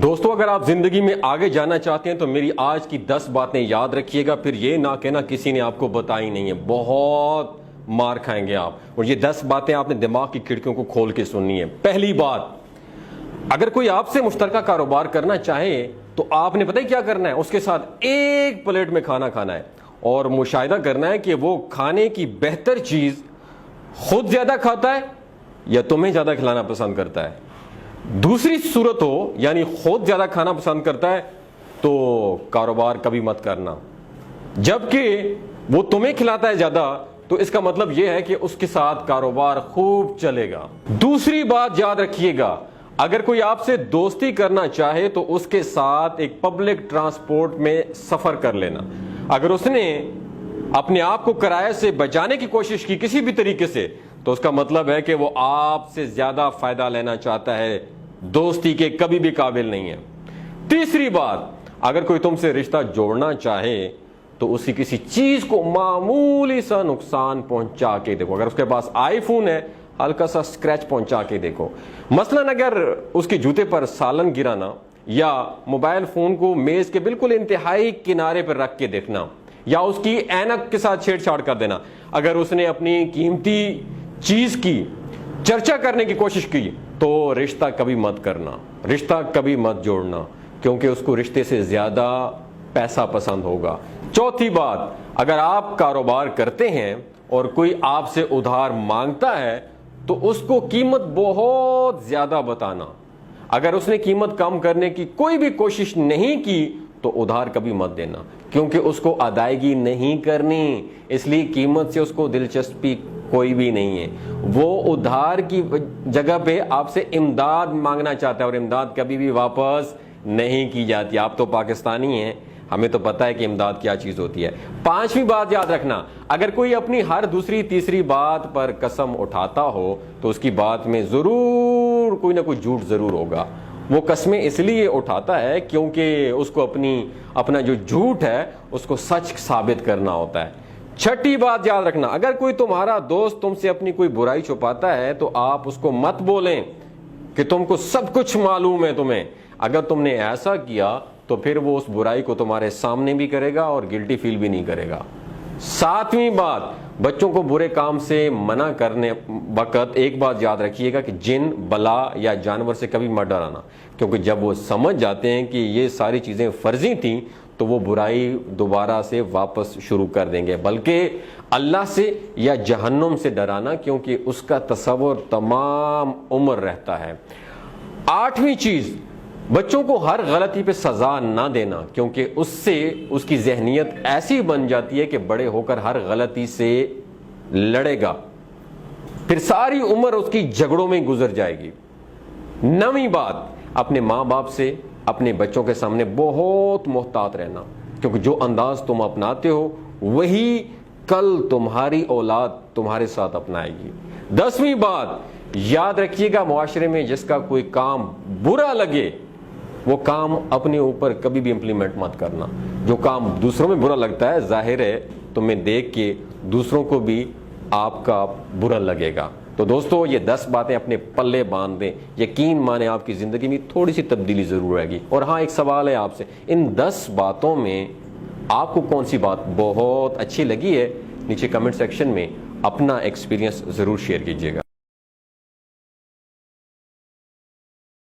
دوستو اگر آپ زندگی میں آگے جانا چاہتے ہیں تو میری آج کی 10 باتیں یاد رکھیے گا، پھر یہ نہ کہنا کسی نے آپ کو بتائی نہیں ہے، بہت مار کھائیں گے آپ. اور یہ 10 باتیں آپ نے دماغ کی کھڑکیوں کو کھول کے سننی ہے. پہلی بات، اگر کوئی آپ سے مشترکہ کاروبار کرنا چاہے تو آپ نے پتہ ہے کیا کرنا ہے؟ اس کے ساتھ ایک پلیٹ میں کھانا کھانا ہے اور مشاہدہ کرنا ہے کہ وہ کھانے کی بہتر چیز خود زیادہ کھاتا ہے یا تمہیں زیادہ کھلانا پسند کرتا ہے. دوسری صورت ہو یعنی خود زیادہ کھانا پسند کرتا ہے تو کاروبار کبھی مت کرنا، جبکہ وہ تمہیں کھلاتا ہے زیادہ تو اس کا مطلب یہ ہے کہ اس کے ساتھ کاروبار خوب چلے گا. دوسری بات یاد رکھیے گا، اگر کوئی آپ سے دوستی کرنا چاہے تو اس کے ساتھ ایک پبلک ٹرانسپورٹ میں سفر کر لینا. اگر اس نے اپنے آپ کو کرایہ سے بچانے کی کوشش کی کسی بھی طریقے سے تو اس کا مطلب ہے کہ وہ آپ سے زیادہ فائدہ لینا چاہتا ہے، دوستی کے کبھی بھی قابل نہیں ہے. تیسری بات، اگر کوئی تم سے رشتہ جوڑنا چاہے تو اسی کسی چیز کو معمولی سا نقصان پہنچا کے دیکھو. اگر اس کے پاس آئی فون ہے، ہلکا سا اسکریچ پہنچا کے دیکھو. مثلاً اگر اس کے جوتے پر سالن گرانا یا موبائل فون کو میز کے بالکل انتہائی کنارے پر رکھ کے دیکھنا یا اس کی اینک کے ساتھ چھیڑ چھاڑ کر دینا. اگر اس نے اپنی قیمتی چیز کی چرچا کرنے کی کوشش کی تو رشتہ کبھی مت کرنا، رشتہ کبھی مت جوڑنا، کیونکہ اس کو رشتے سے زیادہ پیسہ پسند ہوگا. چوتھی بات، اگر آپ کاروبار کرتے ہیں اور کوئی آپ سے ادھار مانگتا ہے تو اس کو قیمت بہت زیادہ بتانا. اگر اس نے قیمت کم کرنے کی کوئی بھی کوشش نہیں کی تو ادھار کبھی مت دینا، کیونکہ اس کو ادائیگی نہیں کرنی، اس لیے قیمت سے اس کو دلچسپی کوئی بھی نہیں ہے. وہ ادھار کی جگہ پہ آپ سے امداد مانگنا چاہتا ہے اور امداد کبھی بھی واپس نہیں کی جاتی. آپ تو پاکستانی ہیں، ہمیں تو پتہ ہے کہ امداد کیا چیز ہوتی ہے. پانچویں بات یاد رکھنا، اگر کوئی اپنی ہر دوسری تیسری بات پر قسم اٹھاتا ہو تو اس کی بات میں ضرور کوئی نہ کوئی جھوٹ ضرور ہوگا. وہ قسمیں اس لیے اٹھاتا ہے کیونکہ اس کو اپنا جو جھوٹ ہے اس کو سچ ثابت کرنا ہوتا ہے. چھٹی بات یاد رکھنا، اگر کوئی تمہارا دوست تم سے اپنی کوئی برائی چھپاتا ہے تو آپ اس کو مت بولیں کہ تم کو سب کچھ معلوم ہے تمہیں. اگر تم نے ایسا کیا تو پھر وہ اس برائی کو تمہارے سامنے بھی کرے گا اور گلٹی فیل بھی نہیں کرے گا. ساتویں بات، بچوں کو برے کام سے منع کرنے وقت ایک بات یاد رکھیے گا کہ جن، بلا یا جانور سے کبھی مت ڈرانا، کیونکہ جب وہ سمجھ جاتے ہیں کہ یہ ساری چیزیں فرضی تھیں تو وہ برائی دوبارہ سے واپس شروع کر دیں گے. بلکہ اللہ سے یا جہنم سے ڈرانا، کیونکہ اس کا تصور تمام عمر رہتا ہے. آٹھویں چیز، بچوں کو ہر غلطی پہ سزا نہ دینا، کیونکہ اس سے اس کی ذہنیت ایسی بن جاتی ہے کہ بڑے ہو کر ہر غلطی سے لڑے گا، پھر ساری عمر اس کی جھگڑوں میں گزر جائے گی. نویں بات، اپنے ماں باپ سے اپنے بچوں کے سامنے بہت محتاط رہنا، کیونکہ جو انداز تم اپناتے ہو وہی کل تمہاری اولاد تمہارے ساتھ اپنائے گی. 10ویں بات، یاد رکھیے گا، معاشرے میں جس کا کوئی کام برا لگے وہ کام اپنے اوپر کبھی بھی امپلیمنٹ مت کرنا. جو کام دوسروں میں برا لگتا ہے ظاہر ہے تمہیں دیکھ کے دوسروں کو بھی آپ کا برا لگے گا. تو دوستو یہ 10 باتیں اپنے پلے باندھ دیں، یقین مانے آپ کی زندگی میں تھوڑی سی تبدیلی ضرور رہے گی. اور ہاں، ایک سوال ہے آپ سے، ان 10 باتوں میں آپ کو کون سی بات بہت اچھی لگی ہے؟ نیچے کمنٹ سیکشن میں اپنا ایکسپیرینس ضرور شیئر کیجیے گا.